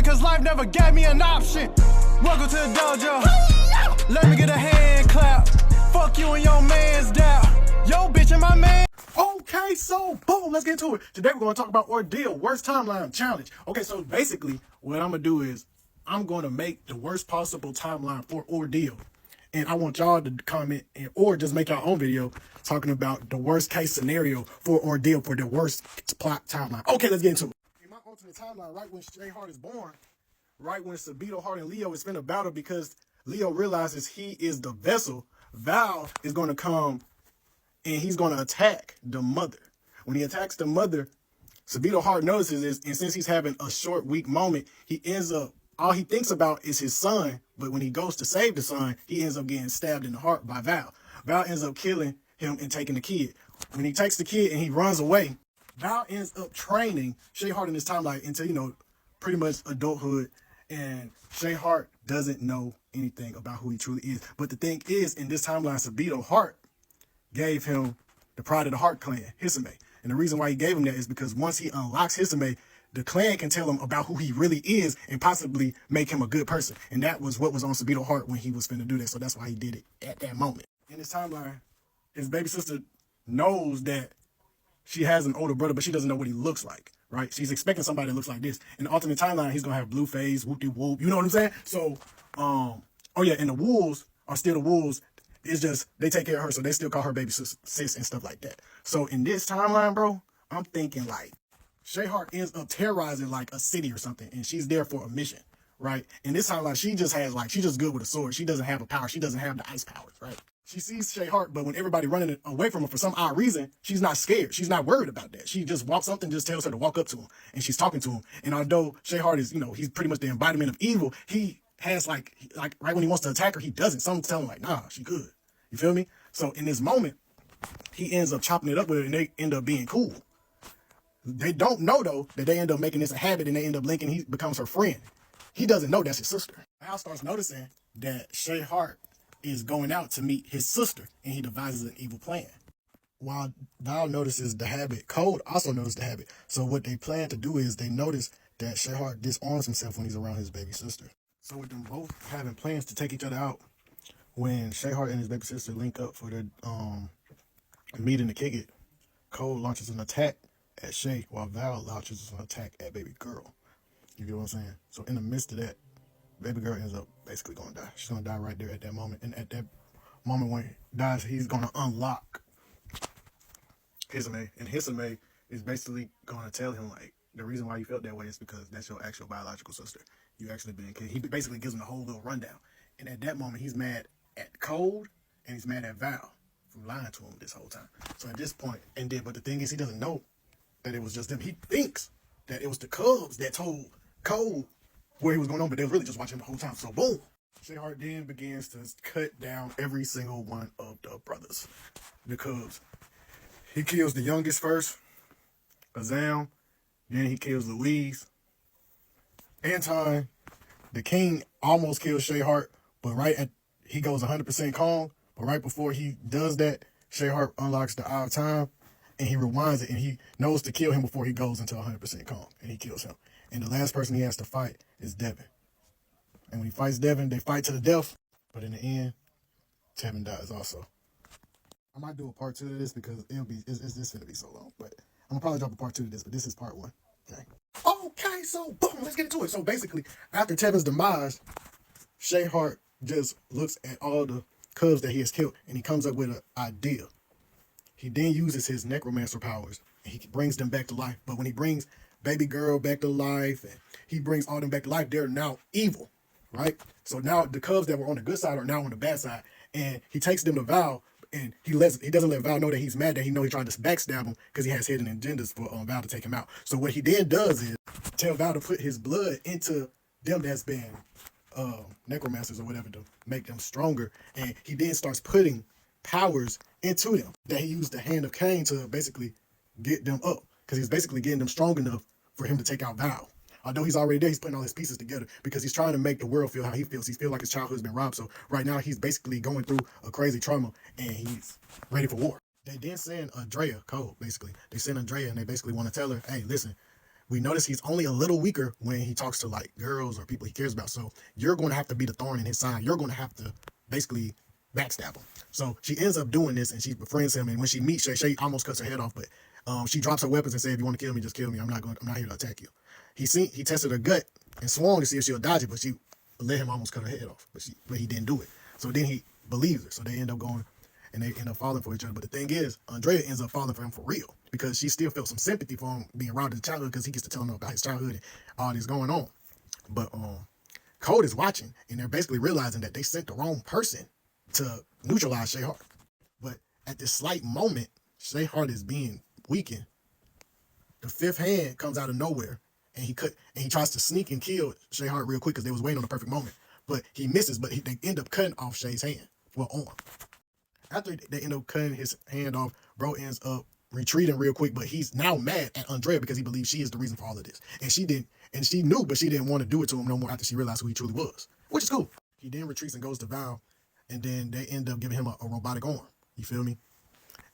cause life never gave me an option. Welcome to the dojo. Let me get a hand clap. Fuck you and your man's doubt. Yo, bitch and my man. Okay, so boom, let's get into it. Today we're going to talk about Ordeal, worst timeline challenge. Okay, so basically what I'm going to do is I'm going to make the worst possible timeline for Ordeal. And I want y'all to comment or just make your own video talking about the worst case scenario for Ordeal for the worst plot timeline. Okay, let's get into it. In my alternate timeline, right when Shay Hart is born, right when Sabito Hart and Leo is finna battle because Leo realizes he is the vessel, Val is going to come and he's going to attack the mother. When he attacks the mother, Sabito Hart notices this, and since he's having a short, weak moment, he ends up, all he thinks about is his son, but when he goes to save the son, he ends up getting stabbed in the heart by Val. Val ends up killing him and taking the kid. When he takes the kid and he runs away, Val ends up training Shay Hart in his timeline into, pretty much adulthood, and Shay Hart doesn't know anything about who he truly is. But the thing is, in this timeline, Sabito Hart gave him the Pride of the Heart clan, Hisame. And the reason why he gave him that is because once he unlocks Hisame, the clan can tell him about who he really is and possibly make him a good person. And that was what was on Sabito Hart when he was finna do that. So that's why he did it at that moment. In his timeline, his baby sister knows that she has an older brother, but she doesn't know what he looks like, right? She's expecting somebody that looks like this. In the alternate timeline, he's going to have blue face, whoop-de-whoop. You know what I'm saying? So, oh yeah, and the wolves are still the wolves. It's just, they take care of her, so they still call her baby sis and stuff like that. So in this timeline, bro, I'm thinking like, Shay Hart ends up terrorizing like a city or something, and she's there for a mission, right? In this timeline, she just has she's just good with a sword. She doesn't have a power. She doesn't have the ice powers, right? She sees Shay Hart, but when everybody running away from her for some odd reason, she's not scared. She's not worried about that. She just walks up and just tells her to walk up to him, and she's talking to him. And although Shay Hart is, he's pretty much the embodiment of evil, he has like right when he wants to attack her, he doesn't. Someone's telling him like, nah, she good. You feel me? So in this moment, he ends up chopping it up with her, and they end up being cool. They don't know, though, that they end up making this a habit, and they end up linking. He becomes her friend. He doesn't know that's his sister. Val starts noticing that Shay Hart is going out to meet his sister, and he devises an evil plan. While Val notices the habit, Code also noticed the habit. So what they plan to do is they notice that Shay Hart disarms himself when he's around his baby sister. So with them both having plans to take each other out, when Shay Hart and his baby sister link up for their meeting to kick it, Cole launches an attack at Shay while Val launches an attack at baby girl. You get what I'm saying? So in the midst of that, baby girl ends up basically going to die. She's going to die right there at that moment. And at that moment when he dies, he's going to unlock Hisame. And Hisame is basically going to tell him, like, the reason why you felt that way is because that's your actual biological sister. You actually been killed. He basically gives him a whole little rundown. And at that moment, he's mad at Code and he's mad at Val for lying to him this whole time. So at this point, but the thing is, he doesn't know that it was just them. He thinks that it was the Cubs that told Code where he was going on, but they were really just watching him the whole time. So boom, Shay Hart then begins to cut down every single one of the brothers, the Cubs. He kills the youngest first, Azam, then he kills Louise. Anton, the king, almost kills Shay Hart, but he goes 100% calm, but right before he does that, Shay Hart unlocks the Eye of Time, and he rewinds it, and he knows to kill him before he goes into 100% calm, and he kills him. And the last person he has to fight is Devin. And when he fights Devin, they fight to the death, but in the end, Tevin dies also. I might do a part 2 of this because it's just going to be so long, but I'm going to probably drop a part 2 of this, but this is part 1. Okay, so boom, let's get into it. So basically, after Tevin's demise, Shay Hart just looks at all the Cubs that he has killed, and he comes up with an idea. He then uses his necromancer powers, and he brings them back to life. But when he brings baby girl back to life, and he brings all them back to life, they're now evil, right? So now the Cubs that were on the good side are now on the bad side, and he takes them to Val, and he doesn't let Val know that he's mad, that he tried to backstab him because he has hidden agendas for Val to take him out. So what he then does is tell Val to put his blood into them that's been necromancers or whatever to make them stronger, and he then starts putting powers into them that he used the Hand of Cain to basically get them up, because he's basically getting them strong enough for him to take out Val. Although he's already there, he's putting all his pieces together because he's trying to make the world feel how he feels. He feels like his childhood's been robbed. So right now he's basically going through a crazy trauma and he's ready for war. They then send Andrea, Cole, basically. They send Andrea and they basically want to tell her, hey, listen, we notice he's only a little weaker when he talks to like girls or people he cares about. So you're going to have to be the thorn in his side. You're going to have to basically backstab him. So she ends up doing this, and she befriends him. And when she meets Shay, Shay almost cuts her head off, but she drops her weapons and says, "If you want to kill me, just kill me. I'm not here to attack you." He tested her gut and swung to see if she'll dodge it, but she let him almost cut her head off. But he didn't do it. So then he believes her. So they end up going and they end up falling for each other. But the thing is, Andrea ends up falling for him for real because she still felt some sympathy for him being robbed of his childhood because he gets to tell her about his childhood and all this going on. But Code is watching, and they're basically realizing that they sent the wrong person to neutralize Shay Hart. But at this slight moment, Shay Hart is being weakened. The fifth hand comes out of nowhere, and he tries to sneak and kill Shay Hart real quick because they was waiting on the perfect moment. But he misses, but they end up cutting off Shay's hand, arm. After they end up cutting his hand off, bro ends up retreating real quick, but he's now mad at Andrea because he believes she is the reason for all of this. And she knew, but she didn't want to do it to him no more after she realized who he truly was, which is cool. He then retreats and goes to Val, and then they end up giving him a robotic arm. You feel me?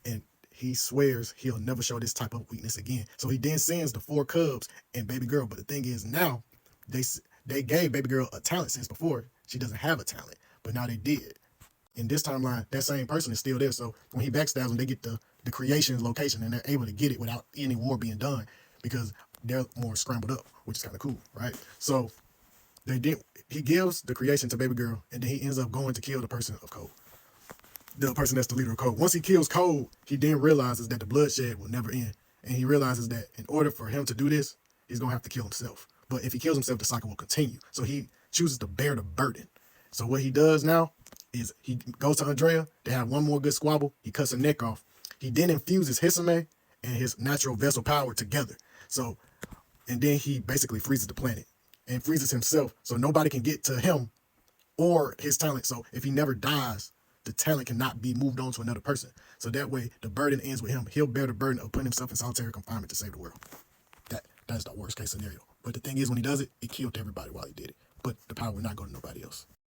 And he swears he'll never show this type of weakness again. So he then sends the 4 cubs and baby girl. But the thing is, now they gave baby girl a talent since before. She doesn't have a talent, but now they did. In this timeline, that same person is still there. So when he backstabs them, they get the creation's location, and they're able to get it without any war being done because they're more scrambled up, which is kind of cool, right? So he gives the creation to baby girl, and then he ends up going to kill the person of Code. The person that's the leader of Code. Once he kills Code, he then realizes that the bloodshed will never end. And he realizes that in order for him to do this, he's going to have to kill himself. But if he kills himself, the cycle will continue. So he chooses to bear the burden. So what he does now is he goes to Andrea. They have one more good squabble. He cuts her neck off. He then infuses Hisame and his natural vessel power together. So, and then he basically freezes the planet and freezes himself so nobody can get to him or his talent. So if he never dies, the talent cannot be moved on to another person. So that way the burden ends with him. He'll bear the burden of putting himself in solitary confinement to save the world. That's the worst case scenario. But the thing is, when he does it, it killed everybody while he did it. But the power will not go to nobody else.